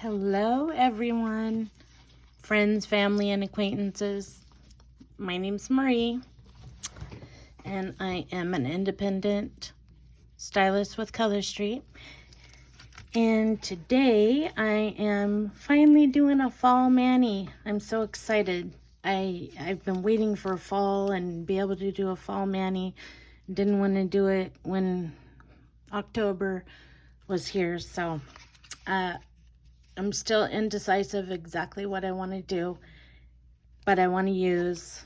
Hello, everyone, friends, family, and acquaintances. My name's Marie, and I am an independent stylist with Color Street. And today I am finally doing a fall mani. I'm so excited. I've been waiting for fall and be able to do a fall mani. Didn't want to do it when October was here, so I'm still indecisive exactly what I want to do, but I want to use,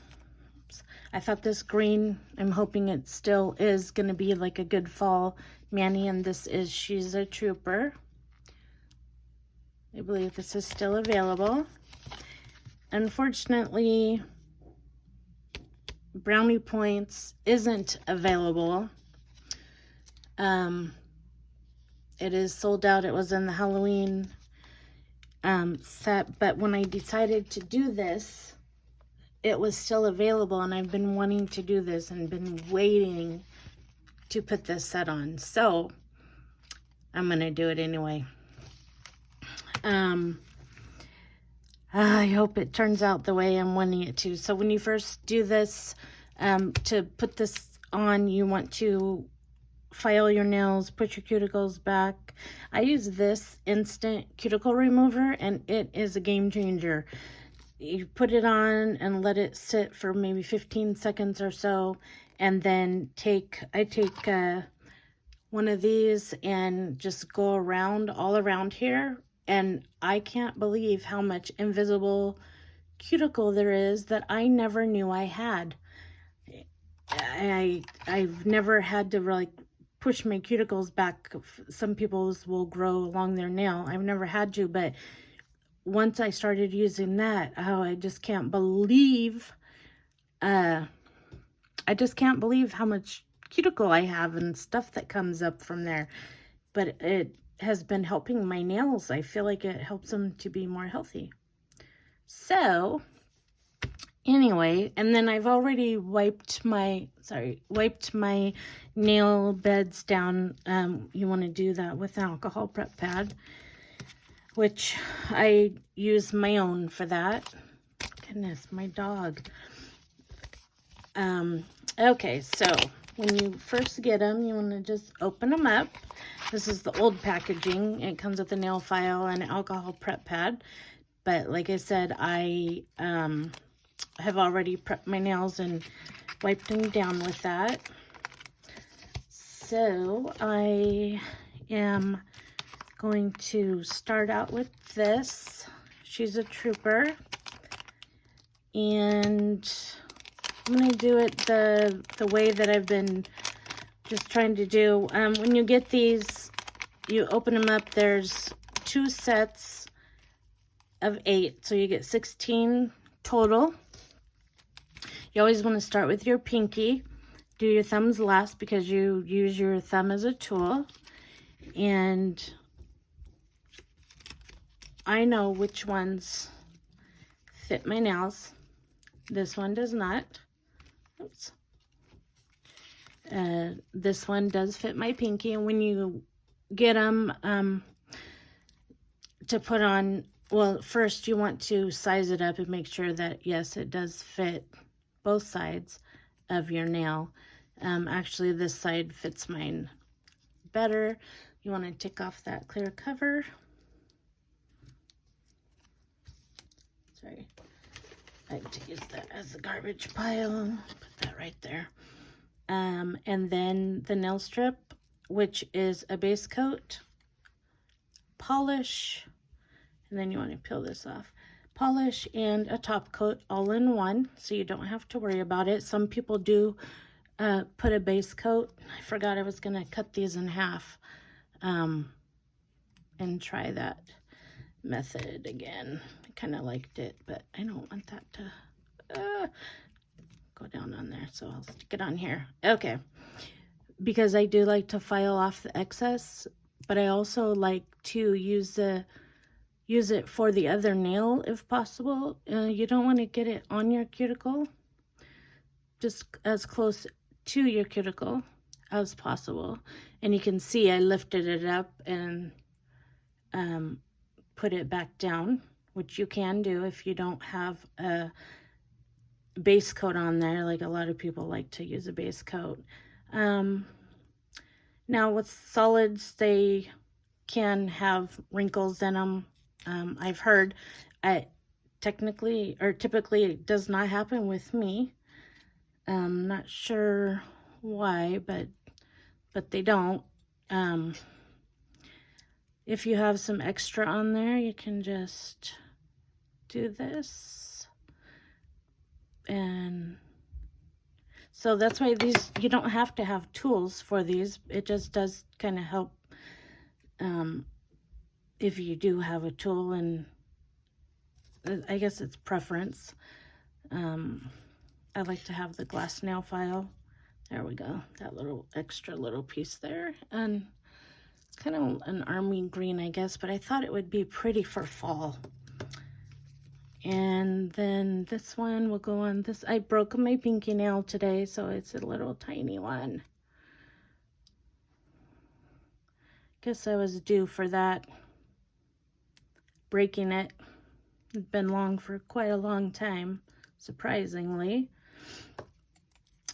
I thought this green, I'm hoping it still is going to be like a good fall mani, and this is She's a Trooper. I believe this is still available. Unfortunately, Brownie Points isn't available. It is sold out. It was in the Halloween set, but when I decided to do this, it was still available, and I've been wanting to do this and been waiting to put this set on, so I'm gonna do it anyway. I hope it turns out the way I'm wanting it to. So when you first do this, to put this on, you want to file your nails, put your cuticles back. I use this instant cuticle remover, and it is a game changer. You put it on and let it sit for maybe 15 seconds or so, and then I take one of these and just go around all around here, and I can't believe how much invisible cuticle there is that I never knew I had. I've never had to like push my cuticles back. Some people's will grow along their nail. I've never had to, but once I started using that, I just can't believe how much cuticle I have and stuff that comes up from there. But it has been helping my nails. I feel like it helps them to be more healthy. So anyway, and then I've already wiped my nail beds down. You want to do that with an alcohol prep pad, which I use my own for that. Goodness, my dog. Okay, so when you first get them, you want to just open them up. This is the old packaging. It comes with a nail file and an alcohol prep pad. But like I said, I have already prepped my nails and wiped them down with that. So I am going to start out with this. She's a Trooper. And I'm going to do it the way that I've been just trying to do. When you get these, you open them up. There's 2 sets of 8, so you get 16 total. You always want to start with your pinky. Do your thumbs last because you use your thumb as a tool. And I know which ones fit my nails. This one does not. Oops. This one does fit my pinky, and when you get them to put on, well, first you want to size it up and make sure that, yes, it does fit both sides of your nail. Actually, this side fits mine better. You want to take off that clear cover. Sorry. I like to use that as a garbage pile. Put that right there. And then the nail strip, which is a base coat, polish, and then you want to peel this off. Polish and a top coat all in one, so you don't have to worry about it. Some people do put a base coat. I forgot I was going to cut these in half and try that method again. I kind of liked it, but I don't want that to go down on there, so I'll stick it on here. Okay, because I do like to file off the excess, but I also like to use it for the other nail if possible. You don't want to get it on your cuticle, just as close to your cuticle as possible. And you can see I lifted it up and put it back down, which you can do if you don't have a base coat on there. Like a lot of people like to use a base coat. Now with solids, they can have wrinkles in them. I've heard, typically it does not happen with me. Not sure why, but they don't. If you have some extra on there, you can just do this. And so that's why these, you don't have to have tools for these. It just does kind of help if you do have a tool, and I guess it's preference. I like to have the glass nail file. There we go, that little extra little piece there. And it's kind of an army green, I guess, but I thought it would be pretty for fall. And then this one will go on this. I broke my pinky nail today, so it's a little tiny one. Guess I was due for that. Breaking it. It's been long for quite a long time, surprisingly.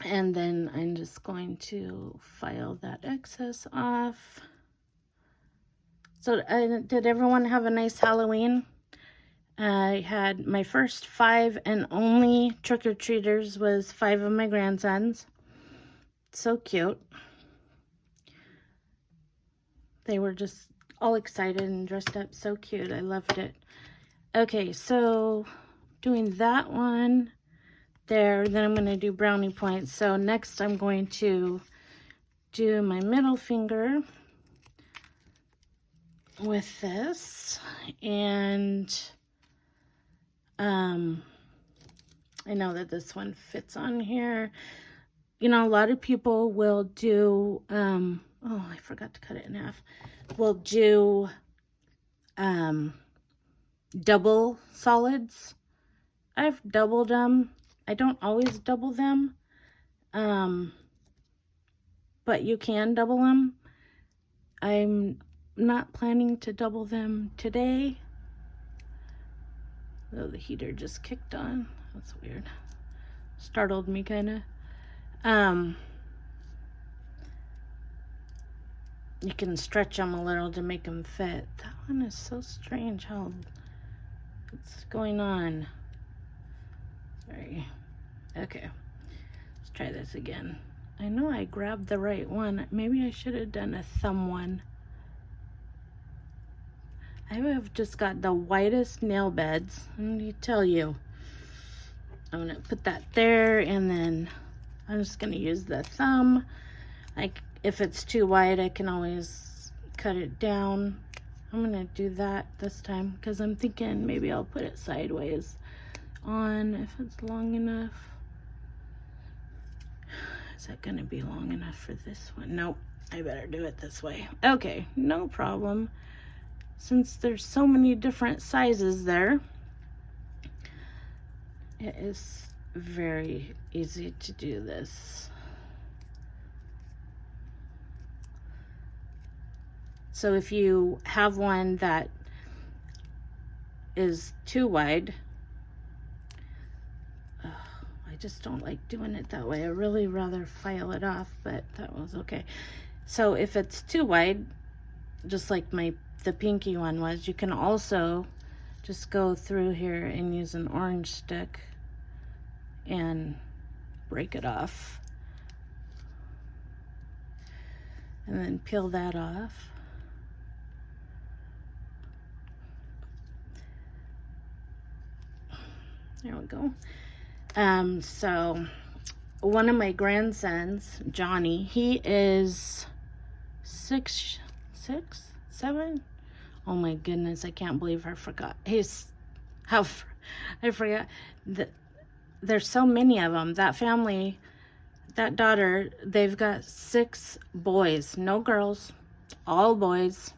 And then I'm just going to file that excess off. So did everyone have a nice Halloween? I had my first 5 and only trick-or-treaters was 5 of my grandsons. So cute. They were just all excited and dressed up so cute. I loved it. Okay, so doing that one there, then I'm going to do brownie points. So next I'm going to do my middle finger with this, and I know that this one fits on here. You know, a lot of people will do, oh, I forgot to cut it in half. Will do double solids. I've doubled them. I don't always double them, but you can double them. I'm not planning to double them today. Oh, the heater just kicked on. That's weird. Startled me kind of. You can stretch them a little to make them fit. That one is so strange how it's going on. Sorry. Okay. Let's try this again. I know I grabbed the right one. Maybe I should have done a thumb one. I have just got the whitest nail beds. Let me tell you. I'm going to put that there, and then I'm just going to use the thumb. Like, if it's too wide, I can always cut it down. I'm going to do that this time because I'm thinking maybe I'll put it sideways on if it's long enough. Is that going to be long enough for this one? Nope. I better do it this way. Okay, no problem. Since there's so many different sizes there, it is very easy to do this. So if you have one that is too wide, I just don't like doing it that way. I really rather file it off, but that was okay. So if it's too wide, just like the pinky one was, you can also just go through here and use an orange stick and break it off. And then peel that off. There we go. So one of my grandsons, Johnny, he is 6, 7. Oh my goodness, I can't believe I forgot. I forgot that there's so many of them. That family, that daughter, they've got 6 boys, no girls, all boys.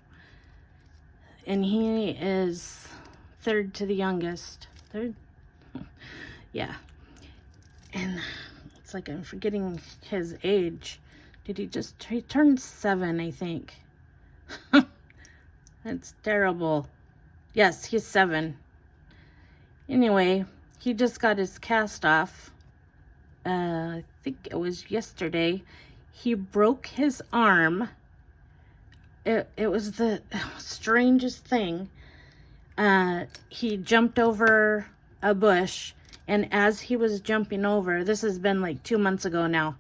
And he is 3rd to the youngest. 3rd? Yeah. And it's like I'm forgetting his age. He turned 7, I think. That's terrible. Yes, he's 7. Anyway, he just got his cast off. I think it was yesterday. He broke his arm. It was the strangest thing. He jumped over a bush, and as he was jumping over, this has been like 2 months ago now,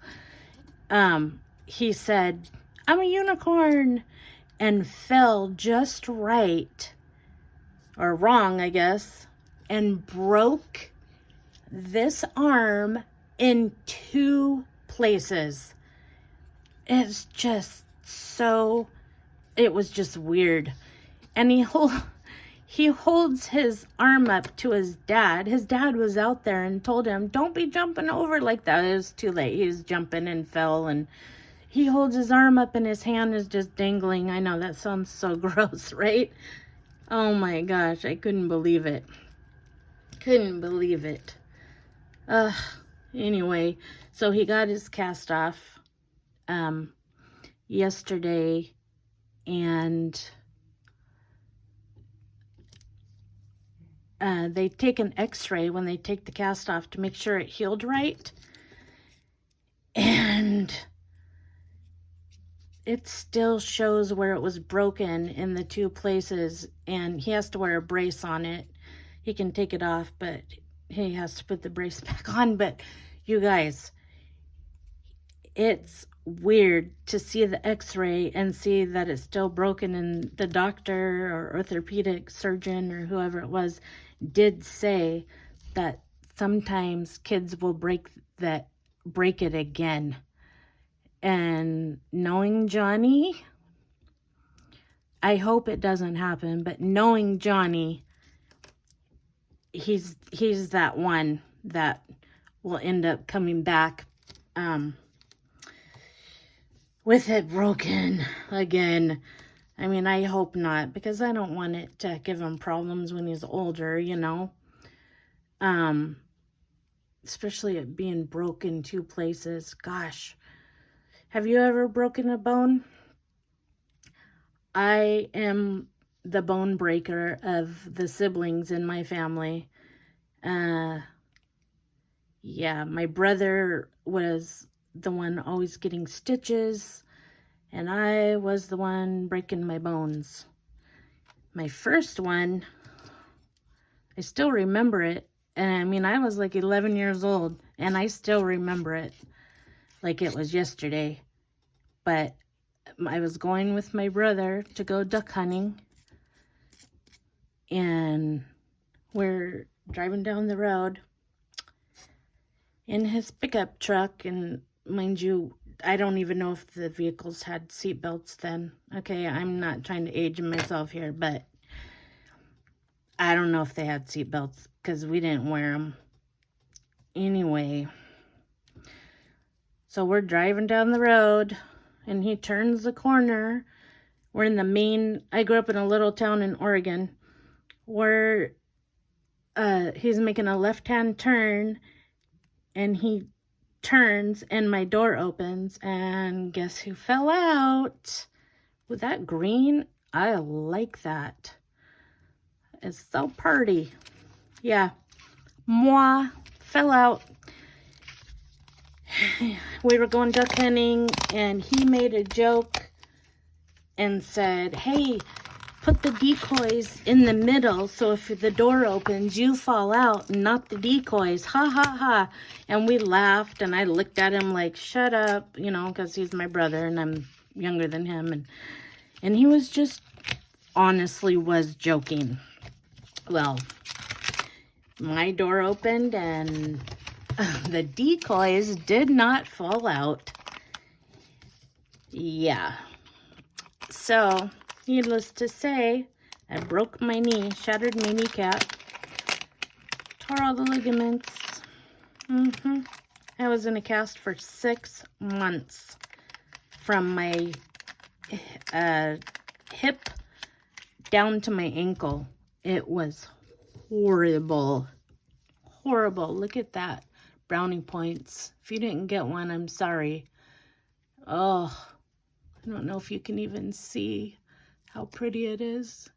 he said, "I'm a unicorn," and fell just right, or wrong, I guess, and broke this arm in 2 places. It's just so, it was just weird. And he holds his arm up to his dad. His dad was out there and told him, "Don't be jumping over like that." It was too late. He was jumping and fell, and he holds his arm up and his hand is just dangling. I know that sounds so gross, right? Oh my gosh, I couldn't believe it. Couldn't believe it. Anyway, so he got his cast off yesterday, and they take an x-ray when they take the cast off to make sure it healed right. And it still shows where it was broken in the 2 places, and he has to wear a brace on it. He can take it off, but he has to put the brace back on. But you guys, it's weird to see the x-ray and see that it's still broken, and the doctor or orthopedic surgeon or whoever it was did say that sometimes kids will break it again. And knowing Johnny, I hope it doesn't happen, but knowing Johnny, he's that one that will end up coming back with it broken again. I mean, I hope not, because I don't want it to give him problems when he's older, you know. Especially it being broken 2 places. Gosh. Have you ever broken a bone? I am the bone breaker of the siblings in my family. Yeah, my brother was the one always getting stitches, and I was the one breaking my bones. My first one, I still remember it. And I mean, I was like 11 years old, and I still remember it like it was yesterday. But I was going with my brother to go duck hunting, and we're driving down the road in his pickup truck. And mind you, I don't even know if the vehicles had seatbelts then. Okay, I'm not trying to age myself here, but I don't know if they had seatbelts because we didn't wear them. Anyway, so we're driving down the road, and he turns the corner. We're in the main, I grew up in a little town in Oregon, where he's making a left-hand turn, and he turns, and my door opens, and guess who fell out? With that green, I like that. It's so pretty. Yeah, moi, fell out. We were going duck hunting, and he made a joke and said, "Hey, put the decoys in the middle, so if the door opens, you fall out and not the decoys. Ha, ha, ha." And we laughed, and I looked at him like, "Shut up," you know, because he's my brother, and I'm younger than him. And he was just, honestly was joking. Well, my door opened, and the decoys did not fall out. Yeah. So, needless to say, I broke my knee, shattered my kneecap, tore all the ligaments. I was in a cast for 6 months from my hip down to my ankle. It was horrible. Horrible. Look at that. Brownie points. If you didn't get one, I'm sorry. Oh, I don't know if you can even see how pretty it is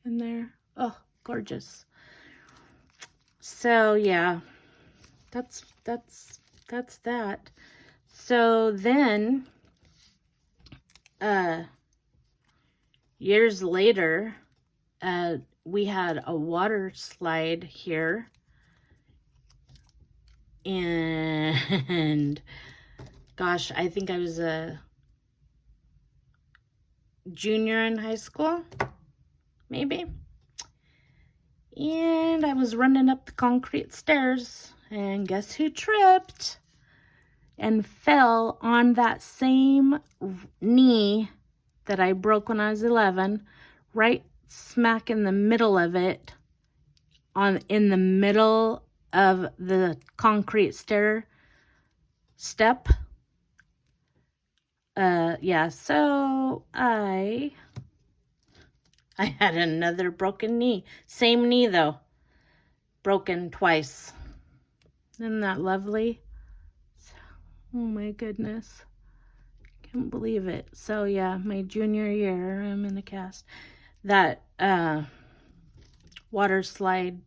in there. Oh, gorgeous. So yeah, that's that. So then, years later, we had a water slide here, and gosh, I think I was a junior in high school, maybe. And I was running up the concrete stairs, and guess who tripped and fell on that same knee that I broke when I was 11, right smack in the middle of it, in the middle of the concrete step. Yeah, so I had another broken knee. Same knee though. Broken twice. Isn't that lovely? Oh my goodness. Can't believe it. So yeah, my junior year, I'm in a cast. That water slide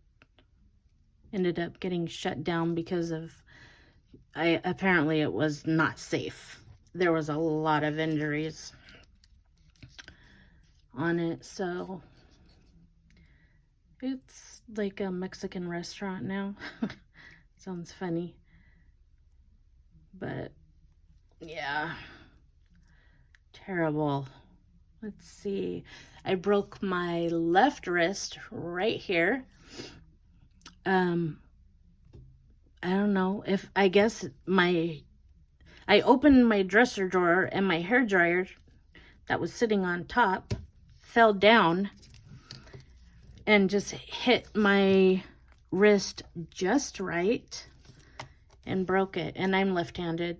ended up getting shut down because of, apparently it was not safe. There was a lot of injuries on it, so it's like a Mexican restaurant now. Sounds funny, but yeah, terrible. Let's see, I broke my left wrist right here. I don't know if, I guess I opened my dresser drawer and my hair dryer that was sitting on top fell down and just hit my wrist just right and broke it. And I'm left-handed.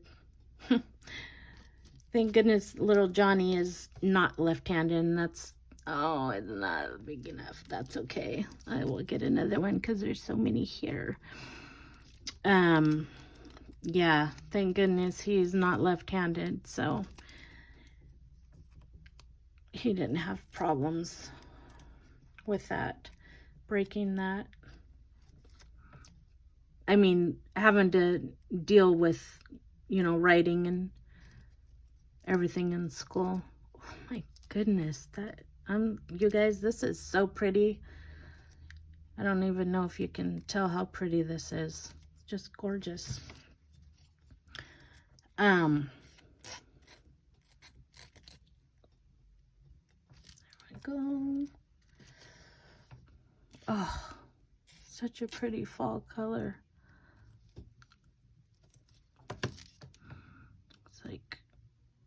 Thank goodness little Johnny is not left-handed, and that's, oh, it's not big enough. That's okay. I will get another one because there's so many here. Yeah, thank goodness he's not left-handed, so he didn't have problems with that, breaking that. I mean, having to deal with, writing and everything in school. Oh my goodness, you guys, this is so pretty. I don't even know if you can tell how pretty this is. It's just gorgeous. There we go. Oh, such a pretty fall color. It's like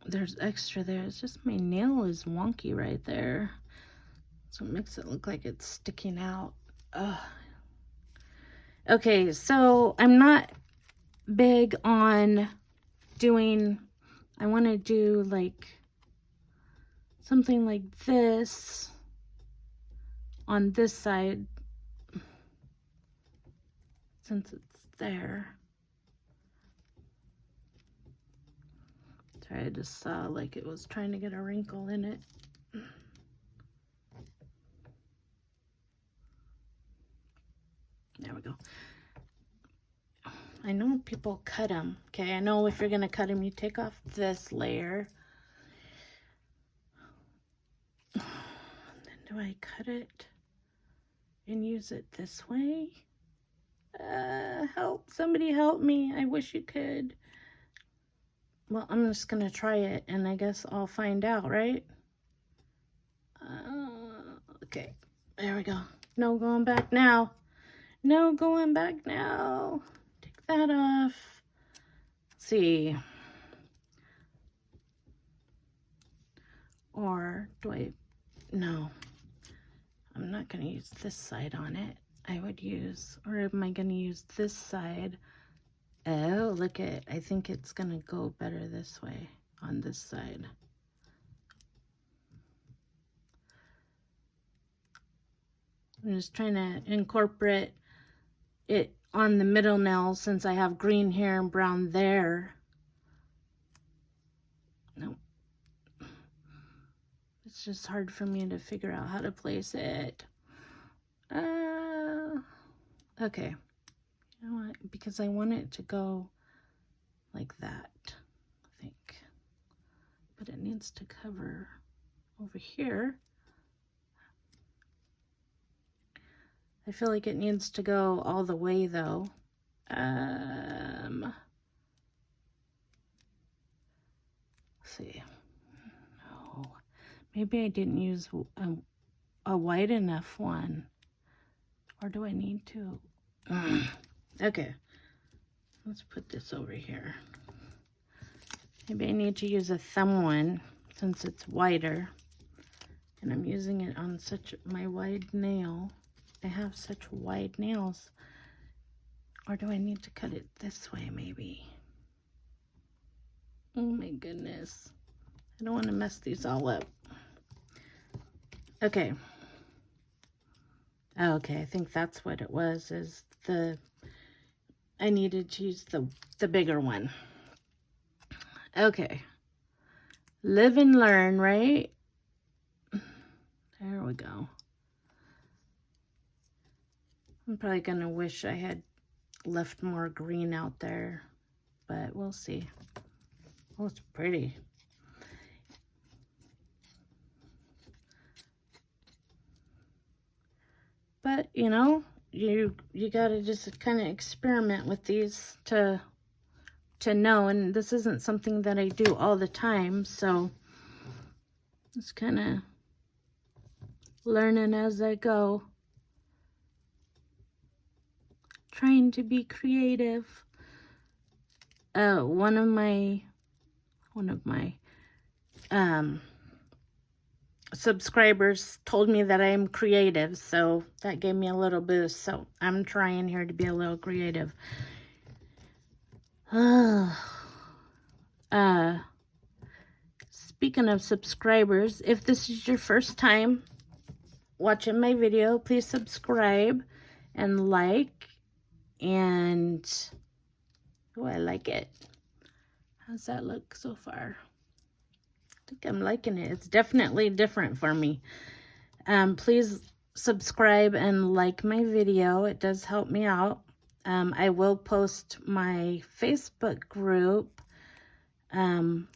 there's extra there. It's just my nail is wonky right there, so it makes it look like it's sticking out. Ugh. Okay, so I'm not big on doing, I want to do like something like this on this side since it's there. Sorry, I just saw like it was trying to get a wrinkle in it. There we go. I know people cut them. Okay, I know if you're going to cut them, you take off this layer. And then do I cut it and use it this way? Help. Somebody help me. I wish you could. Well, I'm just going to try it, and I guess I'll find out, right? Okay, there we go. No going back now. No going back now. Take that off. Let's see. Or do I? No. I'm not going to use this side on it. I would use, or am I going to use this side? Oh, look at, I think it's going to go better this way on this side. I'm just trying to incorporate it on the middle nail since I have green here and brown there. No. It's just hard for me to figure out how to place it. Okay. You know what? Because I want it to go like that, I think. But it needs to cover over here. I feel like it needs to go all the way though. Let's see. No, maybe I didn't use a wide enough one. Or do I need to? Okay, let's put this over here. Maybe I need to use a thumb one since it's wider. And I'm using it on such my wide nail. I have such wide nails. Or do I need to cut it this way maybe? Oh my goodness. I don't want to mess these all up. Okay. Okay, I think that's what it was, is I needed to use the bigger one. Okay. Live and learn, right? There we go. I'm probably gonna wish I had left more green out there, but we'll see. Oh, it's pretty. But, you know, you gotta just kind of experiment with these to know. And this isn't something that I do all the time, so it's kind of learning as I go. Trying to be creative. One of my subscribers told me that I am creative, so that gave me a little boost. So I'm trying here to be a little creative. Speaking of subscribers, if this is your first time watching my video, please subscribe and like. And oh, I like it. How's that look so far? I think I'm liking it. It's definitely different for me. Please subscribe and like my video. It does help me out. I will post my Facebook group down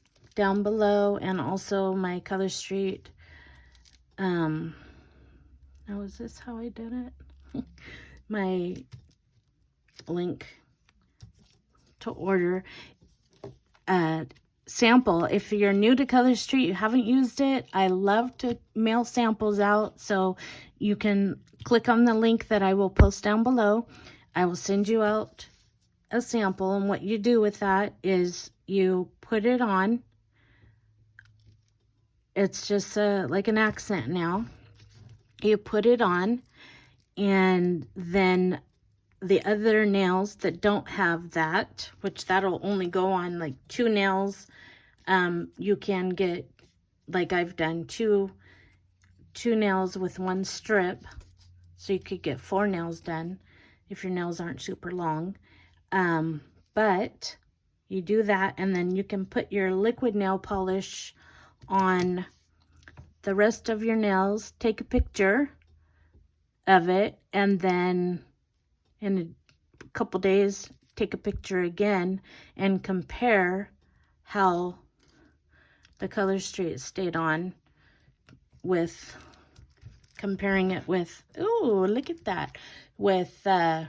below, and also my Color Street. Now, is this how I did it? My link to order sample. If you're new to Color Street, you haven't used it, I love to mail samples out, so you can click on the link that I will post down below. I will send you out a sample, and what you do with that is you put it on. It's just like an accent now. You put it on, and then the other nails that don't have that, which that'll only go on like 2 nails, you can get, like I've done, two nails with 1 strip, so you could get 4 nails done if your nails aren't super long. But you do that, and then you can put your liquid nail polish on the rest of your nails, take a picture of it, and then in a couple days take a picture again and compare how the Color Street stayed on with comparing it with, oh, look at that, with the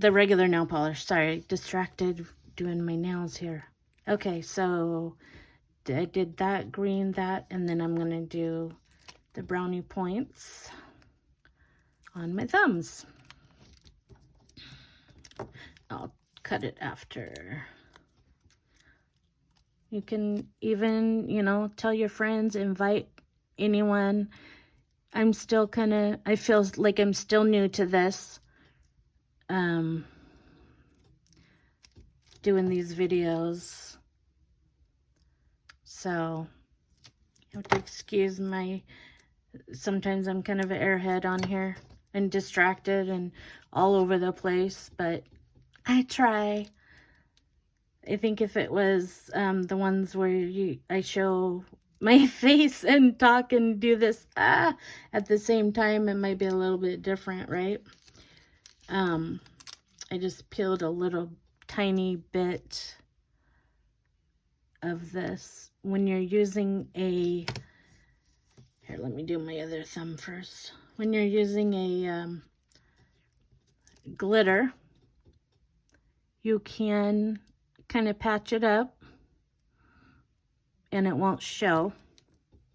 regular nail polish. Sorry, distracted doing my nails here. Okay, so I did that green, that, and then I'm gonna do the brownie points on my thumbs. I'll cut it after. You can even, you know, tell your friends, invite anyone. I'm still I feel like I'm still new to this, doing these videos. So you have to excuse sometimes I'm kind of an airhead on here and distracted and all over the place, but I try. I think if it was the ones where I show my face and talk and do this at the same time. It might be a little bit different, right? I just peeled a little tiny bit of this. When you're using a, here, let me do my other thumb first. When you're using a glitter, you can kind of patch it up and it won't show.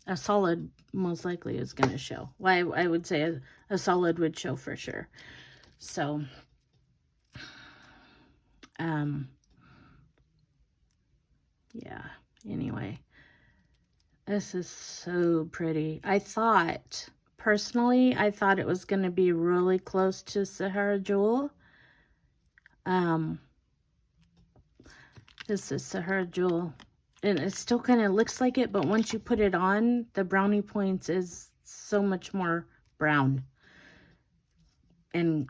A solid most likely is going to show. Well, I would say a solid would show for sure. So, yeah, anyway, this is so pretty. Personally, I thought it was going to be really close to Sahara Jewel. This is Sahara Jewel. And it still kind of looks like it, but once you put it on, the Brownie Points is so much more brown. And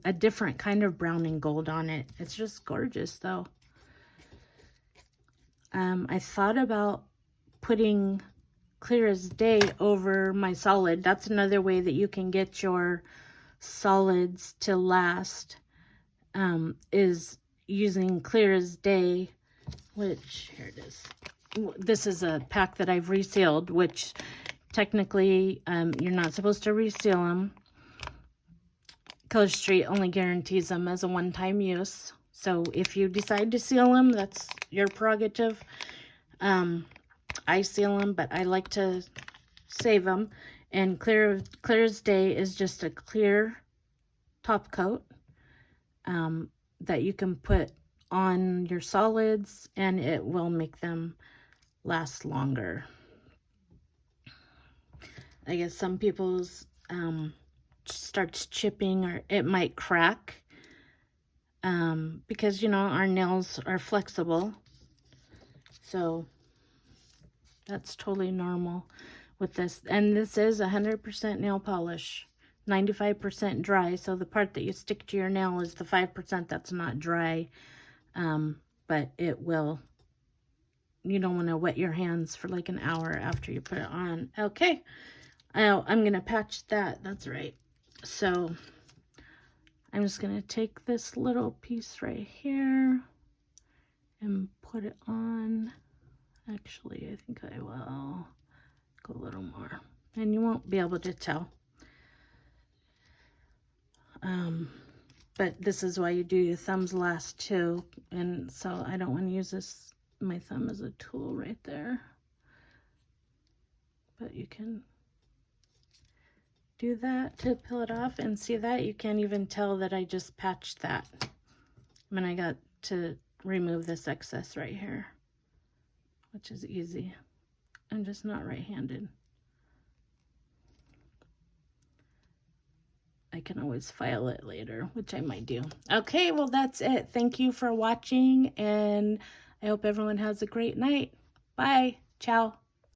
a different kind of brown and gold on it. It's just gorgeous, though. I thought about putting Clear as Day over my solid. That's another way that you can get your solids to last, is using Clear as Day, which, here it is. This is a pack that I've resealed, which technically you're not supposed to reseal them. Color Street only guarantees them as a one-time use. So if you decide to seal them, that's your prerogative. I seal them, but I like to save them. And Clear as Day is just a clear top coat that you can put on your solids, and it will make them last longer. I guess some people's starts chipping, or it might crack, because, you know, our nails are flexible, so that's totally normal with this. And this is 100% nail polish, 95% dry, so the part that you stick to your nail is the 5% that's not dry. But it will, you don't want to wet your hands for like an hour after you put it on. Okay, I'm gonna patch that, that's right. So I'm just gonna take this little piece right here and put it on. Actually, I think I will go a little more, and you won't be able to tell. But this is why you do your thumbs last too, and so I don't want to use my thumb as a tool right there. But you can do that to peel it off, and see that? You can't even tell that I just patched that. I mean, I got to remove this excess right here, which is easy. I'm just not right-handed. I can always file it later, which I might do. Okay, well, that's it. Thank you for watching, and I hope everyone has a great night. Bye. Ciao.